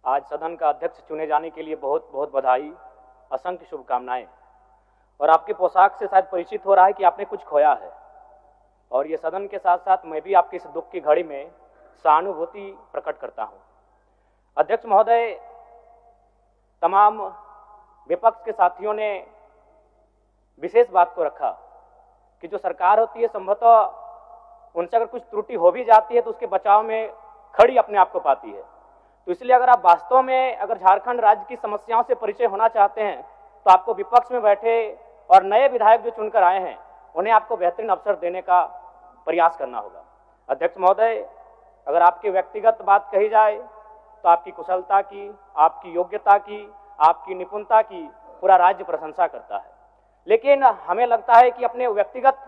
आज सदन का अध्यक्ष चुने जाने के लिए बहुत बहुत बधाई, असंख्य शुभकामनाएं। और आपकी पोशाक से शायद परिचित हो रहा है कि आपने कुछ खोया है, और ये सदन के साथ साथ मैं भी आपके इस दुख की घड़ी में सहानुभूति प्रकट करता हूं। अध्यक्ष महोदय, तमाम विपक्ष के साथियों ने विशेष बात को रखा कि जो सरकार होती है संभवतः उनसे अगर कुछ त्रुटि हो भी जाती है तो उसके बचाव में खड़ी अपने आप को पाती है। तो इसलिए अगर आप वास्तव में अगर झारखंड राज्य की समस्याओं से परिचय होना चाहते हैं तो आपको विपक्ष में बैठे और नए विधायक जो चुनकर आए हैं उन्हें आपको बेहतरीन अवसर देने का प्रयास करना होगा। अध्यक्ष महोदय, अगर आपकी व्यक्तिगत बात कही जाए तो आपकी कुशलता की, आपकी योग्यता की, आपकी निपुणता की पूरा राज्य प्रशंसा करता है, लेकिन हमें लगता है कि अपने व्यक्तिगत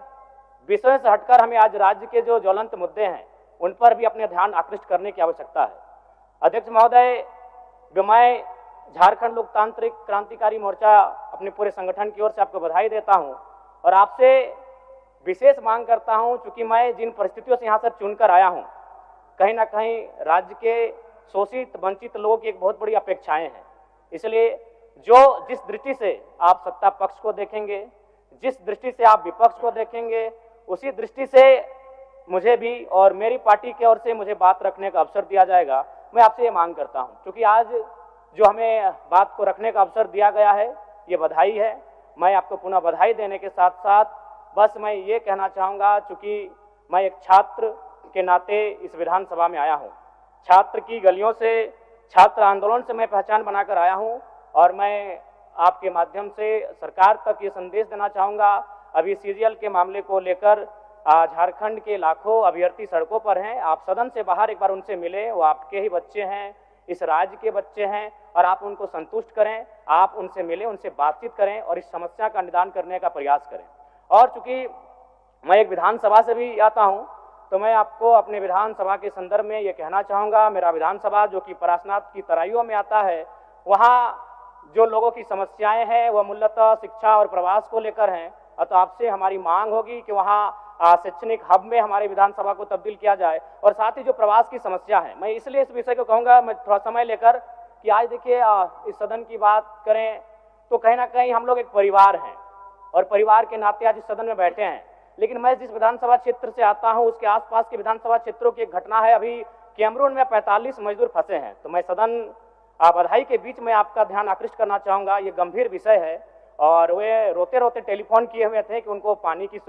विषयों से हटकर हमें आज राज्य के जो ज्वलंत मुद्दे हैं उन पर भी अपने ध्यान आकृष्ट करने की आवश्यकता है। अध्यक्ष महोदय, मैं झारखंड लोकतांत्रिक क्रांतिकारी मोर्चा अपने पूरे संगठन की ओर से आपको बधाई देता हूं और आपसे विशेष मांग करता हूं, चूंकि मैं जिन परिस्थितियों से यहां से चुनकर आया हूं, कहीं ना कहीं राज्य के शोषित वंचित लोगों की एक बहुत बड़ी अपेक्षाएं हैं। इसलिए जिस दृष्टि से आप सत्ता पक्ष को देखेंगे, जिस दृष्टि से आप विपक्ष को देखेंगे, उसी दृष्टि से मुझे भी और मेरी पार्टी की ओर से मुझे बात रखने का अवसर दिया जाएगा। मैं आपसे ये मांग करता हूं, क्योंकि आज जो हमें बात को रखने का अवसर दिया गया है ये बधाई है। मैं आपको पुनः बधाई देने के साथ साथ बस मैं ये कहना चाहूँगा, चूँकि मैं एक छात्र के नाते इस विधानसभा में आया हूँ, छात्र की गलियों से, छात्र आंदोलन से मैं पहचान बनाकर आया हूँ, और मैं आपके माध्यम से सरकार तक ये संदेश देना चाहूँगा। अभी सीरियल के मामले को लेकर झारखंड के लाखों अभ्यर्थी सड़कों पर हैं। आप सदन से बाहर एक बार उनसे मिले, वो आपके ही बच्चे हैं, इस राज्य के बच्चे हैं, और आप उनको संतुष्ट करें, आप उनसे मिलें, उनसे बातचीत करें और इस समस्या का निदान करने का प्रयास करें। और चूंकि मैं एक विधानसभा से भी आता हूं, तो मैं आपको अपने विधानसभा के संदर्भ में ये कहना चाहूँगा, मेरा विधानसभा जो कि परासनाथ की तराइयों में आता है, वहाँ जो लोगों की समस्याएं हैं वह मूलतः शिक्षा और प्रवास को लेकर हैं। तो आपसे हमारी मांग होगी कि वहाँ शैक्षणिक हब में हमारे विधानसभा को तब्दील किया जाए, और साथ ही जो प्रवास की समस्या है, मैं इसलिए इस विषय को कहूँगा, मैं थोड़ा समय लेकर, कि आज देखिए इस सदन की बात करें तो कहीं ना कहीं हम लोग एक परिवार हैं और परिवार के नाते आज इस सदन में बैठे हैं। लेकिन मैं जिस विधानसभा क्षेत्र से आता हूं उसके आसपास के विधानसभा क्षेत्रों की एक घटना है, अभी कैमरून में 45 मजदूर फंसे हैं। तो मैं सदन बधाई के बीच में आपका ध्यान आकृष्ट करना चाहूँगा, ये गंभीर विषय है, और वे रोते रोते टेलीफोन किए हुए थे कि उनको पानी की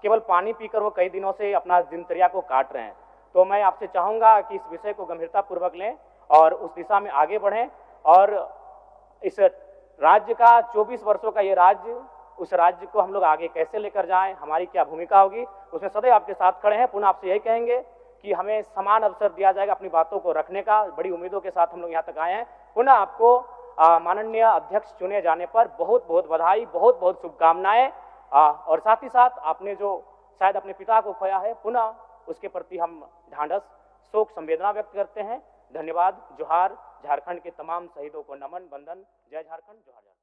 केवल पानी पीकर वो कई दिनों से अपना दिनचर्या को काट रहे हैं। तो मैं आपसे चाहूँगा कि इस विषय को गंभीरतापूर्वक लें और उस दिशा में आगे बढ़ें, और इस राज्य का 24 वर्षों का ये राज्य, उस राज्य को हम लोग आगे कैसे लेकर जाएं, हमारी क्या भूमिका होगी, उसमें सदैव आपके साथ खड़े हैं। पुनः आपसे यही कहेंगे कि हमें समान अवसर दिया जाएगा अपनी बातों को रखने का। बड़ी उम्मीदों के साथ हम लोग यहाँ तक आए हैं। पुनः आपको माननीय अध्यक्ष चुने जाने पर बहुत बहुत बधाई, बहुत बहुत शुभकामनाएं, और साथ ही साथ आपने जो शायद अपने पिता को खोया है, पुनः उसके प्रति हम ढांढस, शोक, संवेदना व्यक्त करते हैं। धन्यवाद। जोहार। झारखंड के तमाम शहीदों को नमन, वंदन। जय झारखंड, जोहार।